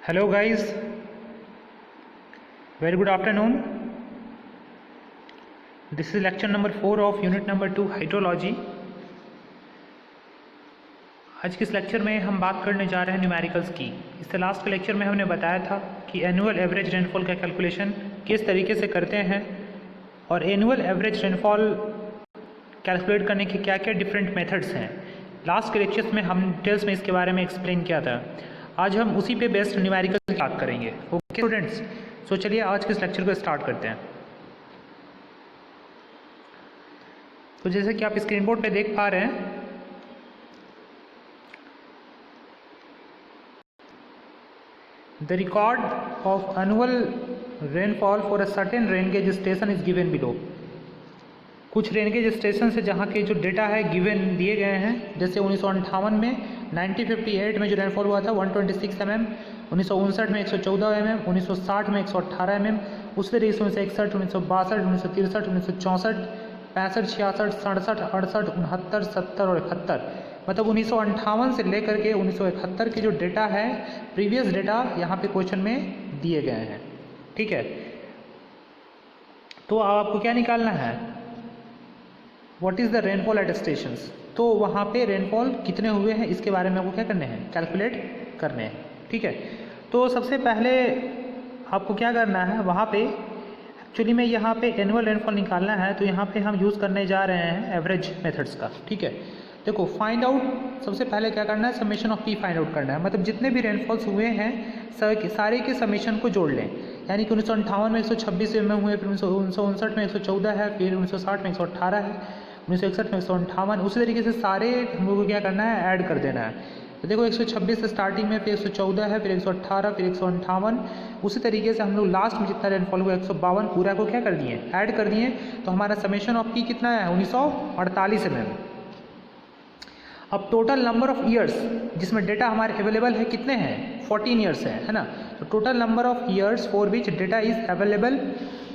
Hello guys, very good afternoon. This is lecture number 4 of unit number 2 hydrology. आज के इस lecture में हम बात करने जा रहे हैं न्यूमेरिकल्स की। इससे लास्ट के लेक्चर में हमने बताया था कि एनुअल एवरेज रेनफॉल का कैलकुलेशन किस तरीके से करते हैं और एनुअल एवरेज रेनफॉल कैलकुलेट करने के क्या क्या डिफरेंट मेथड्स हैं। लास्ट के लेक्चर्स में हम डिटेल्स में इसके बारे में एक्सप्लेन किया था। आज हम उसी पे बेस्ड न्यूमेरिकल की बात करेंगे। ओके स्टूडेंट्स, सो चलिए आज के इस लेक्चर को स्टार्ट करते हैं। तो जैसे कि आप स्क्रीन बोर्ड पे देख पा रहे हैं, the record of annual rainfall for a certain rain gauge station is given below. कुछ रेन गेज स्टेशन से जहाँ के जो डेटा है गिवन दिए गए हैं। जैसे 1958 में 1958 में जो रेनफॉल हुआ था 126 mm, 1959 में 114 mm, 1960 में 118 mm, उससे 1961, 1962, 1963, 1964, 65, 66, 67, 68, 69, 70 और 71, मतलब 1958 से लेकर के 1971 के जो डेटा है, प्रीवियस डेटा यहाँ पे क्वेश्चन में दिए गए हैं। ठीक है, तो आपको क्या निकालना है, what is the rainfall at stations. तो वहाँ पे रेनफॉल कितने हुए हैं इसके बारे में आपको क्या करने हैं, कैलकुलेट करने हैं। ठीक है, तो सबसे पहले आपको क्या करना है, वहाँ पे एक्चुअली में यहाँ पे एनुअल रेनफॉल निकालना है। तो यहाँ पे हम यूज़ करने जा रहे हैं एवरेज मेथड्स का। ठीक है, देखो फाइंड आउट, सबसे पहले क्या करना है, summation of P find out करना है। मतलब जितने भी रेनफॉल्स हुए हैं सारे के समेशन को जोड़ लें। यानी कि 1958 में 126 mm हुए, फिर 1959 में 114 है, फिर 1960 में 118 है, 1961 में 158। उसी तरीके से सारे हम लोग को क्या करना है, ऐड कर देना है। तो देखो 126 से स्टार्टिंग में, फिर 114 है, फिर 118, फिर 158। उसी तरीके से हम लोग लास्ट में जितना रेनफॉल हुआ 152 पूरा को क्या कर दिए, ऐड कर दिए। तो हमारा समेशन ऑफ पी कितना है, 1948 mm। अब टोटल नंबर ऑफ ईयर्स जिसमें डेटा हमारे अवेलेबल है कितने हैं, 14 ईयर्स है ना। तो total number of years for which data is available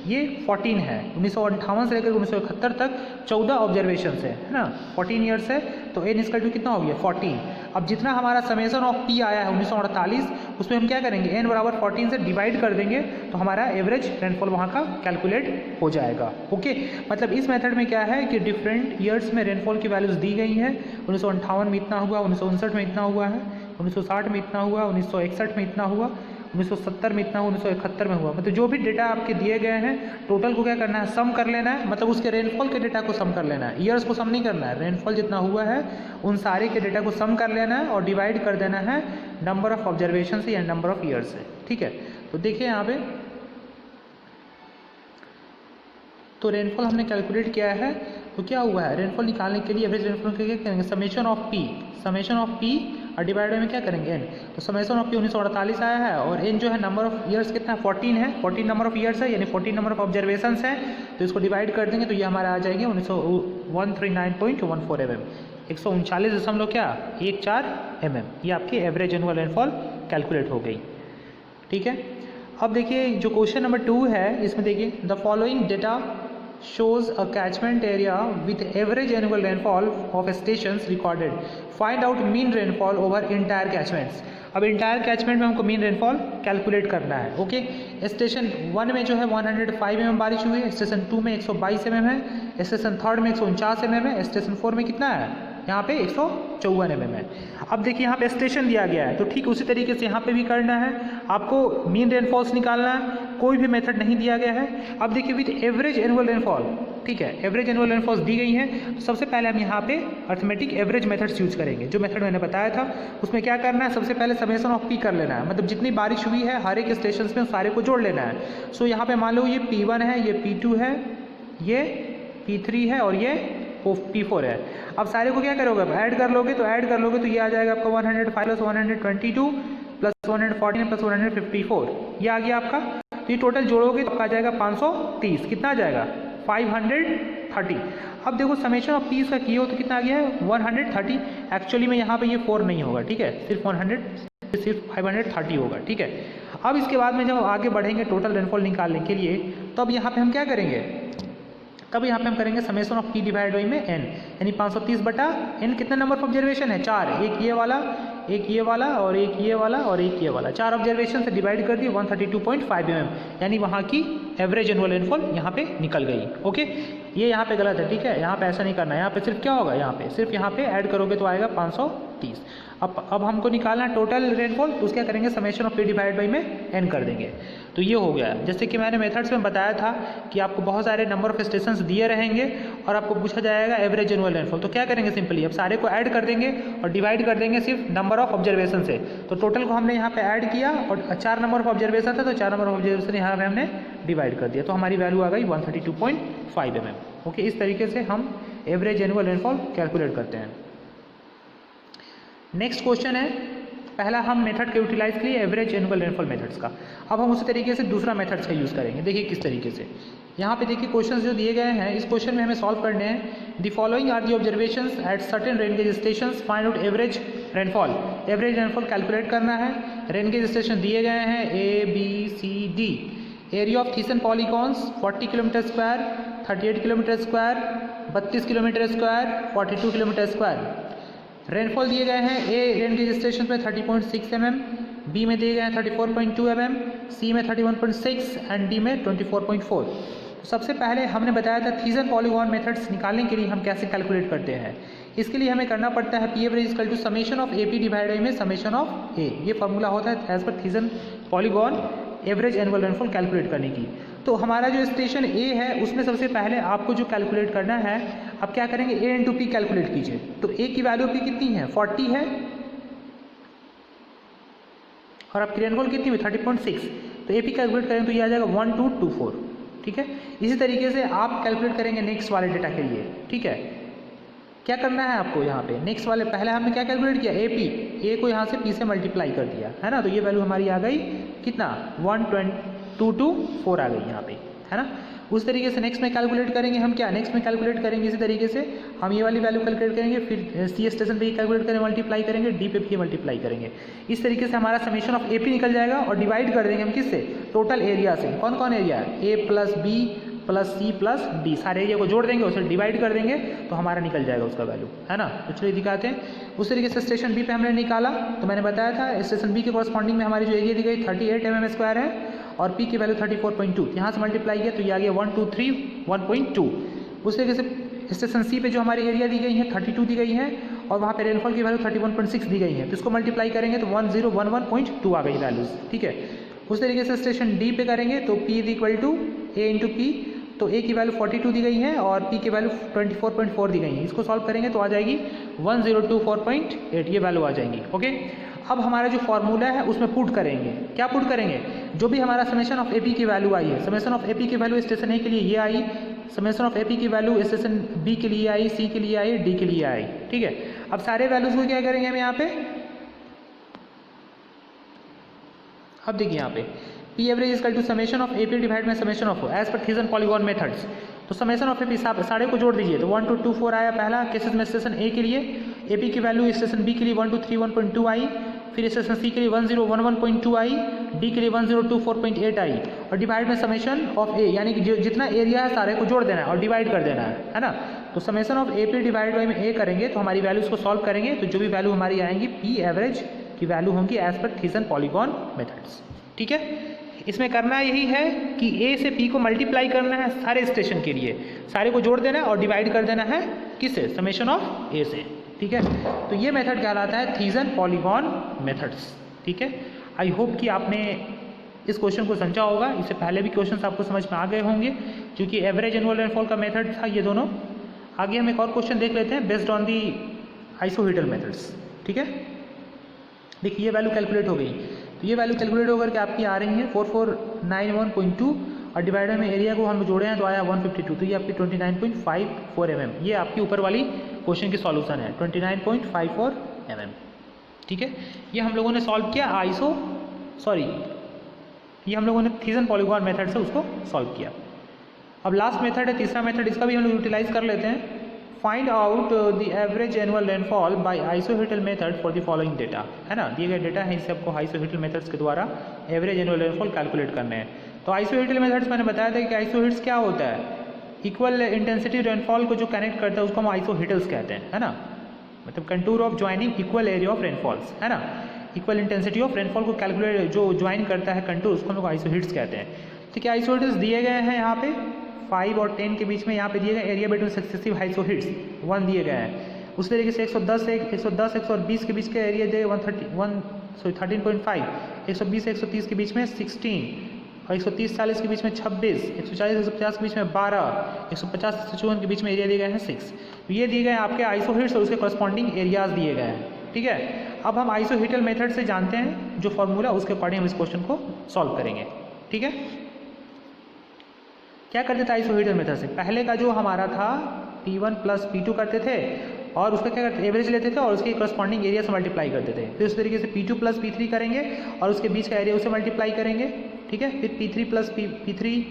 ये 14 है। 1958 से लेकर 1971 तक 14 ऑब्जर्वेशन है ना, 14 ईयर्स है। तो एन इसका जो कितना हो गया, 14। अब जितना हमारा समेशन ऑफ पी आया है 1948, उसमें हम क्या करेंगे, एन बराबर 14 से डिवाइड कर देंगे, तो हमारा एवरेज रेनफॉल वहाँ का कैलकुलेट हो जाएगा। ओके, मतलब इस मेथड में क्या है कि डिफरेंट ईयर्स में रेनफॉल की वैल्यूज़ दी गई हैं। 1958 में इतना हुआ, 1959 में इतना हुआ है, 1960 में इतना हुआ, 1961 में इतना हुआ, 1970 में इतना हुआ, 1971 में हुआ। मतलब जो भी डेटा आपके दिए गए हैं टोटल को क्या करना है, सम कर लेना है। मतलब उसके रेनफॉल के डेटा को सम कर लेना है, ईयर्स को सम नहीं करना है। रेनफॉल जितना हुआ है उन सारे के डेटा को सम कर लेना है और डिवाइड कर देना है नंबर ऑफ ऑब्जर्वेशन से या नंबर ऑफ ईयर्स से। ठीक है, तो देखिए यहाँ पे तो रेनफॉल हमने कैलकुलेट किया है। तो क्या हुआ है, रेनफॉल निकालने के लिए एवरेज रेनफॉल के क्या करेंगे, समेशन ऑफ पी और डिवाइड में क्या करेंगे एन। तो समेशन ऑफ पी 1948 आया है और एन जो है नंबर ऑफ ईयर्स कितना है, 14 है। 14 नंबर ऑफ ईयर्स है, यानी 14 नंबर ऑफ ऑब्जर्वेशन है। तो इसको डिवाइड कर देंगे तो ये हमारा आ जाएगी 139.14 mm, 139 क्या 14 mm। ये आपकी एवरेज एनुअल रेनफॉल कैलकुलेट हो गई। ठीक है, अब देखिए जो क्वेश्चन नंबर 2 है, इसमें देखिए the following data shows a catchment area with average annual rainfall of stations recorded. Find out mean rainfall over entire catchments. अब इंटायर कैचमेंट में हमको मीन रेनफॉल कैलकुलेट करना है। ओके, स्टेशन 1 में जो है 105 mm बारिश हुई है, स्टेशन 2 में 122 mm है, स्टेशन 3 में 149 mm है, स्टेशन 4 में कितना है, यहाँ पे 154 mm है। अब देखिए यहाँ पे स्टेशन दिया गया है, तो ठीक उसी तरीके से यहाँ पे भी करना है आपको, मीन रेनफॉल्स निकालना है। कोई भी मेथड नहीं दिया गया है। अब देखिए विद एवरेज एनुअल रेनफॉल, ठीक है, एवरेज एनुअल रेनफॉल्स दी गई हैं। तो सबसे पहले हम यहाँ पे अर्थमेटिक एवरेज मेथड्स यूज करेंगे। जो मेथड मैंने बताया था उसमें क्या करना है, सबसे पहले समेशन ऑफ पी कर लेना है। मतलब जितनी बारिश हुई है हर एक स्टेशन में सारे को जोड़ लेना है। सो यहाँ पे मान लो ये P1 है, ये P2 है, ये P3 है और ये P4 है। अब सारे को क्या करोगे, ऐड कर लोगे तो ये आ जाएगा आपका 105 + 122 + 114 + 154, ये आ गया आपका। तो ये टोटल जोड़ोगे तो आपका आ जाएगा 530। कितना आ जाएगा, 530। अब देखो समेशन ऑफ पी का किए हो तो कितना आ गया है, 130। एक्चुअली में यहाँ पे ये 4 नहीं होगा, ठीक है, सिर्फ 530 होगा। ठीक है, अब इसके बाद में जब आगे बढ़ेंगे टोटल रेनफॉल निकालने के लिए, तो अब यहाँ पे हम क्या करेंगे, तब यहाँ पे हम करेंगे summation of P divide by में एन, यानी 530 बटा एन कितना नंबर ऑफ ऑब्जर्वेशन है 4, एक ये वाला, एक ये वाला और एक ये वाला और एक ये वाला, 4 ऑब्जर्वेशन से डिवाइड कर दिए 132.5 mm, यानी वहाँ की एवरेज एनुअल रेनफॉल यहाँ पे निकल गई। ओके, ये यहाँ पे गलत है, ठीक है, यहाँ पे ऐसा नहीं करना है, यहाँ पे सिर्फ क्या होगा, यहाँ पे सिर्फ यहाँ पे ऐड करोगे तो आएगा 530। अब हमको निकालना टोटल रेनफॉल, तो उसका करेंगे summation of P divide by में एन कर देंगे, तो ये हो गया। जैसे कि मैंने मेथड्स में बताया था कि आपको बहुत सारे नंबर ऑफ स्टेशंस दिए रहेंगे और आपको पूछा जाएगा एवरेज एनुअल रेनफॉल, तो क्या करेंगे सिंपली अब सारे को ऐड कर देंगे और डिवाइड कर देंगे सिर्फ नंबर ऑफ ऑब्जर्वेशन से। तो टोटल को हमने यहाँ पे ऐड किया और 4 नंबर ऑफ ऑब्जर्वेशन था, तो 4 नंबर ऑफ ऑब्जर्वेशन यहाँ पे हमने डिवाइड कर दिया, तो हमारी वैल्यू आ गई 132.5 mm। ओके, इस तरीके से हम एवरेज एनुअल रेनफॉल कैलकुलेट करते हैं। नेक्स्ट क्वेश्चन है, पहला हम मेथड का यूटिलाइज किए एवरेज एनुअल रेनफॉल मेथड्स का, अब हम उसी तरीके से दूसरा मेथड्स का यूज़ करेंगे। देखिए किस तरीके से, यहाँ पे देखिए क्वेश्चंस जो दिए गए हैं, इस क्वेश्चन में हमें सॉल्व करने हैं। The following are the observations at certain rain gauge stations, find out average rainfall. Average rainfall calculate करना है। रेनगेज स्टेशन दिए गए हैं ABCD। Area of Thiessen polygons 40 kilometre square, 38 kilometre square, 32 kilometre square, 42 kilometre square. Rainfall दिए गए हैं, ए rain gauge station पे 30.6 mm, B में दिए गए हैं 34.2 mm, सी में 31.6 एंड डी में 24.4। तो सबसे पहले हमने बताया था थीसन पॉलीगॉन मेथड्स निकालने के लिए हम कैसे कैलकुलेट करते हैं। इसके लिए हमें करना पड़ता है P average equal to summation of AP divide by में समेशन ऑफ ए, ये फॉर्मूला होता है as per Thiessen polygon average annual rainfall calculate करने की। तो हमारा जो स्टेशन ए है उसमें सबसे पहले आपको जो कैलकुलेट करना है, आप क्या करेंगे ए इंटू पी कैलकुलेट कीजिए। तो ए की वैल्यू पी कितनी है 40 है और आपकी रेनफॉल कितनी है 30.6, तो ए पी कैलकुलेट करेंगे तो ये आ जाएगा 1224। ठीक है, इसी तरीके से आप कैलकुलेट करेंगे नेक्स्ट वाले डेटा के लिए। ठीक है, क्या करना है आपको यहाँ पे नेक्स्ट वाले, पहले हमने क्या कैलकुलेट किया ए पी, ए को यहाँ से पी से मल्टीप्लाई कर दिया है ना, तो ये वैल्यू हमारी आ गई कितना 1224 आ गई यहाँ पे, है ना। उस तरीके से नेक्स्ट में कैलकुलेट करेंगे हम, क्या नेक्स्ट में कैलकुलेट करेंगे इसी तरीके से हम ये वाली वैल्यू कैलकुलेट करेंगे, फिर सी स्टेशन पे ही कैलकुलेट करेंगे मल्टीप्लाई करेंगे, डी पे भी मल्टीप्लाई करेंगे। इस तरीके से हमारा समेशन ऑफ ए पी निकल जाएगा और डिवाइड कर देंगे हम किससे, टोटल एरिया से। कौन कौन एरिया है, A plus B plus C plus D, सारे एरिया को जोड़ देंगे उसे डिवाइड कर देंगे तो हमारा निकल जाएगा उसका वैल्यू, है ना। तो चलिए दिखाते हैं। उस तरीके से स्टेशन बी पे हमने निकाला, तो मैंने बताया था स्टेशन बी के कॉरस्पॉन्डिंग में हमारी जो एरिया दी गई 38 mm स्क्वायर है और पी की वैल्यू 34.2, यहाँ से मल्टीप्लाई किया तो ये आ गया 123.1.2। उस तरीके से स्टेशन सी पे जो हमारी एरिया दी गई है 32 दी गई है और वहाँ पे रेनफॉल की वैल्यू 31.6 दी गई है, तो इसको मल्टीप्लाई करेंगे तो 1011.2 आ गई वैल्यूज। ठीक है, उस तरीके से स्टेशन डी पे करेंगे तो P is equal to A into P, तो ए की वैल्यू 42 दी गई है और पी की वैल्यू 24.4 दी गई है, इसको सॉल्व करेंगे तो आ जाएगी 1024.8, ये वैल्यू आ जाएंगी। ओके, अब हमारा जो फॉर्मूला है उसमें पुट करेंगे, क्या पुट करेंगे, जो भी हमारा समेशन ऑफ एपी की वैल्यू आई है, समेशन ऑफ एपी की वैल्यू स्टेशन ए के लिए ये आई, समेशन ऑफ एपी की वैल्यू स्टेशन बी के लिए आई, सी के लिए आई, डी के लिए आई। ठीक है, अब सारे वैल्यूज को क्या करेंगे हम यहाँ पे, अब देखिए यहाँ पे P average equal to summation of AP divide में summation of as per Thiessen polygon methods. तो समेशन ऑफ एपी सारे को जोड़ दीजिए, तो 1224 आया पहला केसेस में स्टेशन ए के लिए, एपी की वैल्यू स्टेशन बी के लिए 1231.2 आई, फिर स्टेशन सी के लिए 1011.2 आई, डी के लिए 1024.8 आई और डिवाइड में समेशन ऑफ ए, यानी कि जितना एरिया है सारे को जोड़ देना है और डिवाइड कर देना है ना। तो summation of AP divide by में ए करेंगे तो हमारी वैल्यूज को सॉल्व करेंगे तो जो भी वैल्यू हमारी आएंगी पी एवरेज की वैल्यू होंगी as per Thiessen polygon methods. ठीक है, इसमें करना यही है कि ए से पी को मल्टीप्लाई करना है सारे स्टेशन के लिए, सारे को जोड़ देना है और डिवाइड कर देना है किससे, समेशन ऑफ ए से। ठीक है, तो ये मेथड कहलाता है थीसन पॉलीगॉन मेथड्स। ठीक है, आई होप कि आपने इस क्वेश्चन को समझा होगा, इससे पहले भी क्वेश्चंस आपको समझ में आ गए होंगे क्योंकि एवरेज एनुअल रेनफॉल का मेथड था ये दोनों। आगे हम एक और क्वेश्चन देख लेते हैं बेस्ड ऑन दी आइसोहीड्रल मेथड्स। ठीक है, देखिए ये वैल्यू कैलकुलेट हो गई, तो ये वैल्यू कैलकुलेट होकर के आपकी आ रही है 4491.2 और डिवाइडर में एरिया को हम जोड़े हैं तो आया 152, तो ये आपकी 29.54 mm, ये आपकी ऊपर वाली क्वेश्चन की सॉल्यूशन है 29.54 mm। ठीक है, ये हम लोगों ने सॉल्व किया ये हम लोगों ने थीसन पॉलीगॉन मेथड से उसको सॉल्व किया। अब लास्ट मेथड है तीसरा मेथड, इसका भी हम लोग यूटिलाइज कर लेते हैं। Find out the average annual rainfall by isohyetal method for the following data, है ना, दिए गए डेटा है इसे आपको आइसोहीड्रल मेथड्स के द्वारा एवरेज एनुअल रेनफॉल कैलकुलेट करने हैं। तो आइसोहीड्रल मेथड्स मैंने बताया था कि आइसोहीड्स क्या होता है, इक्वल इंटेंसिटी रेनफॉल को जो कनेक्ट करता है उसको हम आइसोहिटल्स कहते हैं, है ना, मतलब contour of joining equal area of rainfalls, है ना, इक्वल इंटेंसिटी ऑफ रेनफॉल को कैलकुलेट जो ज्वाइन करता है कंटूर उसको हम लोग आइसोहिट्स कहते हैं। ठीक है, आइसोहिट्स दिए गए हैं यहाँ पे 5 और 10 के बीच में, यहाँ पे दिए गए एरिया बिटवीन सक्सेसिव आइसोहिट्स 1 दिए गए हैं। उस तरीके से 110 120 के बीच के एरिया दिए 13.5, 120 से 130 के बीच में 16 और 130 40 के बीच में 26, 140 से 150 के बीच में 12, 150 से 54 के बीच में एरिया दिए गए हैं 6। तो ये दिए गए आपके आइसोहिट्स और उसके कॉरस्पॉन्डिंग एरियाज दिए गए हैं। ठीक है, अब हम आइसोहिटल मेथड से जानते हैं जो फॉर्मूला, उसके अकॉर्डिंग हम इस क्वेश्चन को सॉल्व करेंगे। ठीक है, क्या करते थे आइसोहिटल मेथड से, पहले का जो हमारा था P1 प्लस P2 करते थे और उसका क्या करते एवरेज लेते थे और उसके करस्पॉन्डिंग एरिया से मल्टीप्लाई करते थे। फिर उस तरीके से P2 प्लस P3 करेंगे और उसके बीच का एरिया उसे मल्टीप्लाई करेंगे। ठीक है, फिर P3 plus P3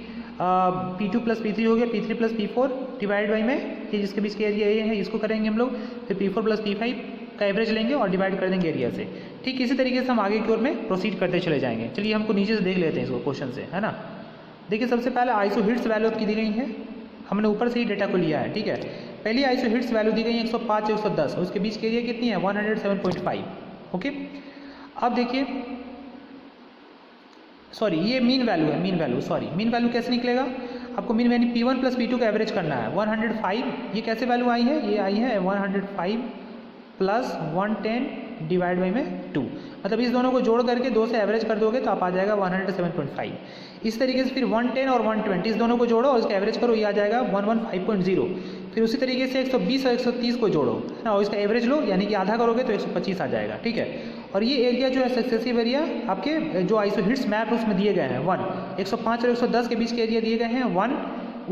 P2 plus P3 हो गया, P3 plus P4 divide by में ये जिसके बीच के एरिया ये है इसको करेंगे हम लोग। फिर P4 प्लस P5 का एवरेज लेंगे और डिवाइड कर देंगे एरिया से। ठीक इसी तरीके से हम आगे की ओर में प्रोसीड करते चले जाएंगे। चलिए हमको नीचे से देख लेते हैं इसको क्वेश्चन से, है ना। देखिए सबसे पहले आइसोहिट्स वैल्यू की दी गई है, हमने ऊपर से ही डेटा को लिया है। ठीक है, पहली आइसोहिट्स वैल्यू दी गई है 105 110 और उसके बीच के एरिया कितनी है 107.5। ओके, अब देखिए सॉरी ये मीन वैल्यू है, मीन वैल्यू कैसे निकलेगा, आपको mean value P1 plus P2 का एवरेज करना है 105। ये कैसे वैल्यू आई है, ये आई है 105 प्लस 110 डिवाइड बाई में 2, मतलब इस दोनों को जोड़ करके 2 से एवरेज कर दोगे तो आप आ जाएगा 107.5। इस तरीके से फिर 110 और 120 इस दोनों को जोड़ो और इसका एवरेज करो, ये आ जाएगा 115.0। फिर उसी तरीके से 120 और 130 को जोड़ो ना और इसका एवरेज लो, यानी कि आधा करोगे तो 125 आ जाएगा। ठीक है, और ये एरिया जो है सक्सेसिव एरिया आपके जो आइसोहिट्स मैप उसमें दिए गए हैं 1, 105 और 110 के बीच के एरिया दिए गए हैं 1।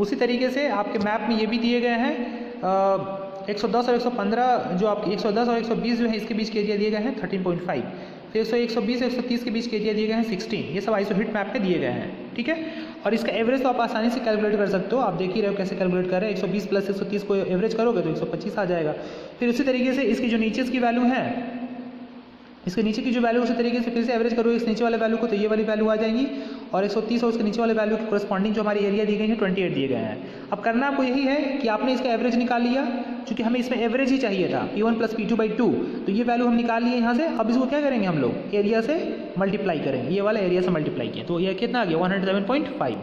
उसी तरीके से आपके मैप में ये भी दिए गए हैं 110 और 115, जो आपके 110 और 120 जो है इसके बीच के एरिया दिए गए हैं 13.5। फिर 120 और 130 के बीच के एरिया दिए गए हैं 16। ये सब आइसोहिट मैप पे दिए गए हैं। ठीक है, और इसका एवरेज तो आप आसानी से कैलकुलेट कर सकते हो, आप देख ही रहे हो कैसे कैलकुलेट कर रहे हैं। 120 प्लस 130 को एवरेज करोगे तो 125 आ जाएगा। फिर उसी तरीके से इसकी जो नीचे की वैल्यू है, इसके नीचे की जो वैल्यू उसी तरीके से फिर से एवरेज करोगे इस नीचे वाले वैल्यू को तो ये वाली वैल्यू आ जाएगी, और 130 और उसके नीचे वाले वैल्यू के कोरस्पॉन्डिंग जो हमारी एरिया दी गई है 28 दिए गए हैं। अब करना आपको यही है कि आपने इसका एवरेज निकाल लिया, क्योंकि हमें इसमें एवरेज ही चाहिए था P1 प्लस P2 बाई 2, तो ये वैल्यू हम निकाल लिए यहाँ से। अब इसको क्या करेंगे हम लोग एरिया से मल्टीप्लाई करेंगे, ये वाला एरिया से मल्टीप्लाई किया तो ये कितना आ गया 107.5।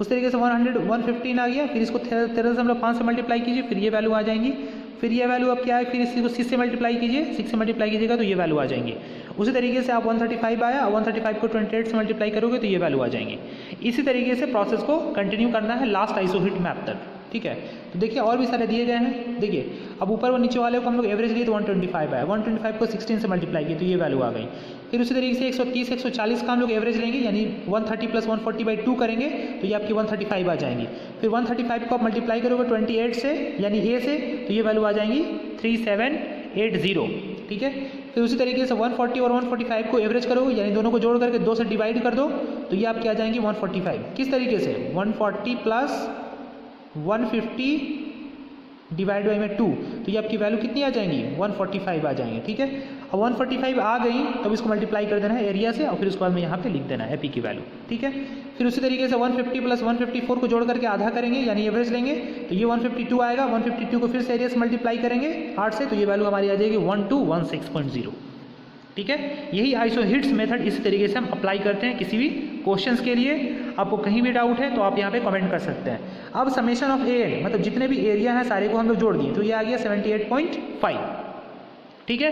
उस तरीके से 115 आ गया, फिर इसको 13 से हम लोग 5 से मल्टीप्लाई कीजिए, फिर ये वैल्यू आ जाएंगी। फिर ये वैल्यू अब क्या है, फिर इसको 6 से मल्टीप्लाई कीजिए, 6 से मल्टीप्लाई कीजिएगा तो ये वैल्यू आ जाएंगी। उसी तरीके से आप 135 आया, 135 को 28 से मल्टीप्लाई करोगे तो ये वैल्यू आ जाएंगी। इसी तरीके से प्रोसेस को कंटिन्यू करना है लास्ट आइसोहिट मैप तक। ठीक है, तो देखिए और भी सारे दिए गए हैं। देखिए अब ऊपर वो नीचे वाले को हम लोग एवरेज लिए तो 125 आया, 125 को 16 से मल्टीप्लाई किए तो ये वैल्यू आ गई। फिर उसी तरीके से 130 140 का हम लोग एवरेज लेंगे, यानी 130 प्लस 140 बाई 2 करेंगे तो ये आपकी 135 आ जाएंगी। फिर 135 को आप मल्टीप्लाई करोगे 28 से यानी ए से तो ये वैल्यू आ जाएंगी 3780। ठीक है, फिर उसी तरीके से 140 और 145 को एवरेज करोगे, यानी दोनों को जोड़ करके 2 से डिवाइड कर दो तो ये आपकी आ जाएंगी 145। किस तरीके से 140 प्लस 150 डिवाइड बाई में 2 तो ये आपकी वैल्यू कितनी आ जाएंगी 145 आ जाएंगी। ठीक है, अब 145 आ गई तब इसको मल्टीप्लाई कर देना है एरिया से और फिर उसके बाद में यहाँ पे लिख देना है एपी की वैल्यू। ठीक है, फिर उसी तरीके से 150 प्लस 154 को जोड़ करके आधा करेंगे यानी एवरेज लेंगे तो ये 152 आएगा। 152 को फिर से एरिया से मल्टीप्लाई करेंगे 8 से तो ये वैल्यू हमारी आ जाएगी 1216.0। ठीक है, यही आइसोहिट्स मेथड इसी तरीके से हम अप्लाई करते हैं किसी भी क्वेश्चंस के लिए। आपको कहीं भी डाउट है तो आप यहाँ पे कमेंट कर सकते हैं। अब समेशन ऑफ एन मतलब जितने भी एरिया हैं सारे को हम लोग जोड़ दिए तो ये आ गया 78.5। ठीक है,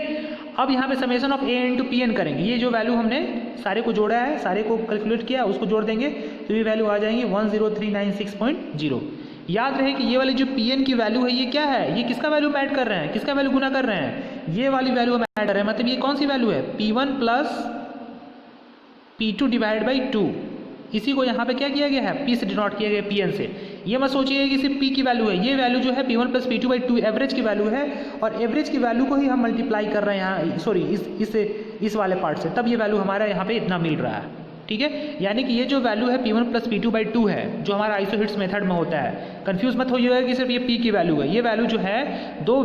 अब यहाँ पे summation of A into P N करेंगे, ये जो वैल्यू हमने सारे को जोड़ा है सारे को कैलकुलेट किया उसको जोड़ देंगे तो ये वैल्यू आ जाएंगी 10396.0। याद रहे कि ये वाली जो Pn की वैल्यू है ये क्या है, ये किसका वैल्यू ऐड कर रहे हैं, किसका वैल्यू गुना कर रहे हैं, ये वाली वैल्यू हम ऐड कर रहे हैं। मतलब ये कौन सी वैल्यू है P1 plus P2 divide by 2, इसी को यहाँ पे क्या किया गया है P से डिनोट किया गया Pn से। ये मत सोचिए कि सिर्फ P की वैल्यू है, ये वैल्यू जो है P1 plus P2 by 2 average की वैल्यू है और एवरेज की वैल्यू को ही हम मल्टीप्लाई कर रहे हैं यहाँ, सॉरी इस वाले पार्ट से, तब ये वैल्यू हमारा यहाँ पे इतना मिल रहा है। ठीक है, यानी कि ये जो वैल्यू है P1 प्लस P2 बाई 2 है जो हमारा आइसोहिट्स मेथड में होता है। कंफ्यूज मत होइएगा कि सिर्फ ये P की वैल्यू है, ये वैल्यू जो है दो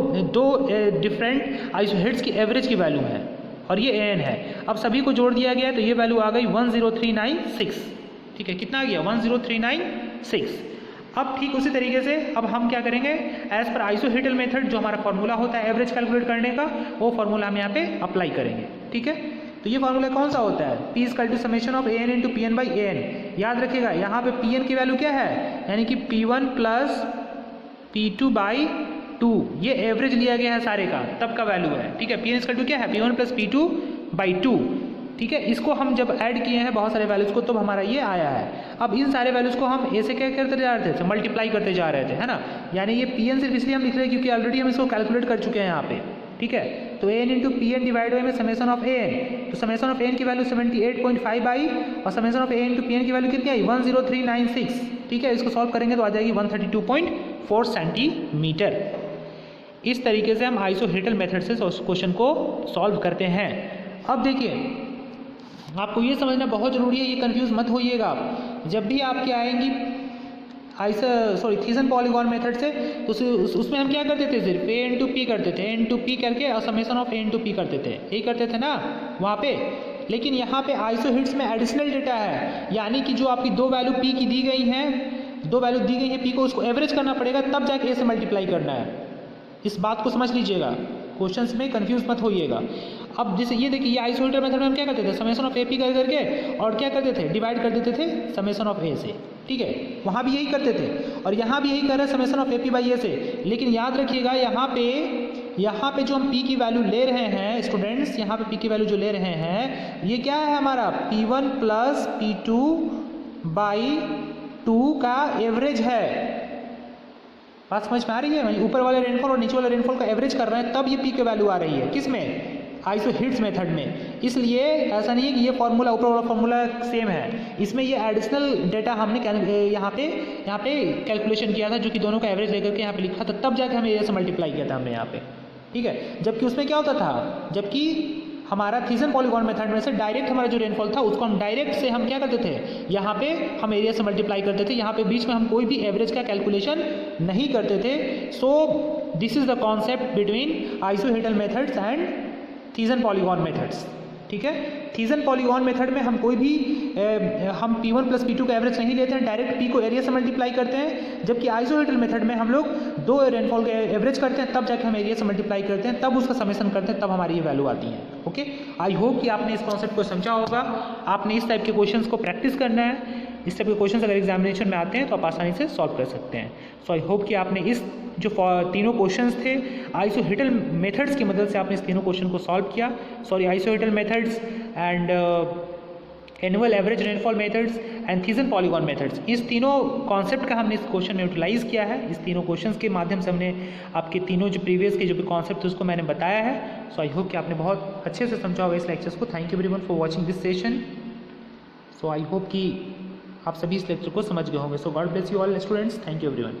डिफरेंट आइसोहिट्स की एवरेज की वैल्यू है और ये An है। अब सभी को जोड़ दिया गया तो ये वैल्यू आ गई 10396। ठीक है, कितना आ गया 10396। अब ठीक उसी तरीके से अब हम क्या करेंगे, एज पर आइसोहेटल मेथड जो हमारा फॉर्मूला होता है एवरेज कैलकुलेट करने का, वो फॉर्मूला हम यहाँ पे अप्लाई करेंगे। ठीक है, तो ये फॉर्मूला कौन सा होता है, P equal to summation of an into P N by A N. याद रखिएगा यहाँ पे पी एन की वैल्यू क्या है, यानी कि P1 प्लस P2 बाई 2, ये एवरेज लिया गया है सारे का, तब का वैल्यू है। ठीक है, P1 इक्वल टू क्या है, P1 प्लस P2 बाई 2। ठीक है, इसको हम जब ऐड किए हैं बहुत सारे वैल्यूज़ को, तो हमारा ये आया है। अब इन सारे वैल्यूज़ को हम ए से क्या करते जा रहे थे, मल्टीप्लाई करते जा रहे थे, है ना। यानी ये पी एन सिर्फ इसलिए हम लिख रहे हैं क्योंकि ऑलरेडी हम इसको कैलकुलेट कर चुके हैं यहाँ पे। ठीक है, तो A N into P N divide by में समेशन ऑफ ए एन, तो समेशन ऑफ ए एन की वैल्यू 78.5 आई और summation of A N into P N की वैल्यू कितनी आई 10396। ठीक है, इसको सॉल्व करेंगे तो आ जाएगी 132.4 सेंटीमीटर। इस तरीके से हम आइसोहेटल मेथड से क्वेश्चन को सॉल्व करते हैं। अब देखिए आपको ये समझना बहुत ज़रूरी है, ये कंफ्यूज मत होइएगा आप। जब भी आपके आएंगी थीसन पॉलीगॉन मेथड से, तो उसमें हम क्या करते थे, सिर्फ ए इंटू पी करते थे, ए इंटू पी करके और summation of A into P करते थे, यही करते थे ना वहाँ पे। लेकिन यहाँ पे आइसोहिट्स में एडिशनल डेटा है, यानी कि जो आपकी दो वैल्यू पी की दी गई हैं, दो वैल्यू दी गई है पी को, उसको एवरेज करना पड़ेगा, तब जाके ए से मल्टीप्लाई करना है। इस बात को समझ लीजिएगा, क्वेश्चंस में कंफ्यूज मत होइएगा। अब जैसे ये देखिए, ये आइसोहेटल मेथड में हम क्या करते थे, समेशन ऑफ ए पी कर करके और क्या करते थे, डिवाइड कर देते थे समेशन ऑफ ए से। ठीक है, वहाँ भी यही करते थे और यहाँ भी यही कर रहे हैं, summation of A P by A से। लेकिन याद रखिएगा यहाँ पे जो हम पी की वैल्यू ले रहे हैं स्टूडेंट्स, यहाँ पे पी की वैल्यू जो ले रहे हैं, ये क्या है हमारा P1 प्लस P2 बाई 2 का एवरेज है। बात समझ में आ रही है, ऊपर वाले रेनफॉल और नीचे वाले रेनफॉल का एवरेज कर रहे हैं, तब ये पी की वैल्यू आ रही है, किस में, आइसोहिट्स मेथड में। इसलिए ऐसा नहीं है कि ये फॉर्मूला ऊपर वाला फॉर्मूला सेम है, इसमें ये एडिशनल डेटा हमने यहाँ पे कैलकुलेशन किया था, जो कि दोनों का एवरेज लेकर के यहाँ पे लिखा था, तब जाके हमें ये से मल्टीप्लाई किया था हमने यहाँ पे। ठीक है, जबकि उसमें क्या होता था, जबकि हमारा थीसन पॉलीगॉन मेथड में से डायरेक्ट हमारा जो रेनफॉल था उसको हम डायरेक्ट से हम क्या करते थे, यहाँ पे हम एरिया से मल्टीप्लाई करते थे, यहाँ पे बीच में हम कोई भी एवरेज का कैलकुलेशन नहीं करते थे। So this is the concept between isohyetal methods and Thiessen polygon methods. ठीक है, थीसन पॉलीगॉन मेथड में हम कोई भी हम P1 प्लस P2 का एवरेज नहीं लेते हैं, डायरेक्ट P को एरिया से मल्टीप्लाई करते हैं। जबकि आइसोहेटल मेथड में हम लोग दो रेनफॉल का एवरेज करते हैं, तब जाके हम एरिया से मल्टीप्लाई करते हैं, तब उसका समेशन करते हैं, तब हमारी ये वैल्यू आती है। ओके, आई होप कि आपने इस कॉन्सेप्ट को समझा होगा। आपने इस टाइप के क्वेश्चंस को प्रैक्टिस करना है, इस टाइप के क्वेश्चंस अगर एग्जामिनेशन में आते हैं तो आप आसानी से सॉल्व कर सकते हैं। सो आई होप कि आपने इस जो तीनों क्वेश्चंस थे आइसोहेटल मेथड्स की मदद से आपने इस तीनों क्वेश्चन को सॉल्व किया। Isohyetal methods and annual average rainfall methods and Thiessen polygon methods, इस तीनों कॉन्सेप्ट का हमने इस क्वेश्चन में यूटिलाइज किया है। इस तीनों क्वेश्चंस के माध्यम से हमने आपके तीनों जो प्रीवियस के जो भी कॉन्सेप्ट थे उसको मैंने बताया है। सो आई होप कि आपने बहुत अच्छे से समझा होगा इस लेक्चर्स को। Thank you everyone for watching this session. So I hope कि आप सभी इस लेक्चर को समझ गए होंगे। So God bless you all students, thank you everyone.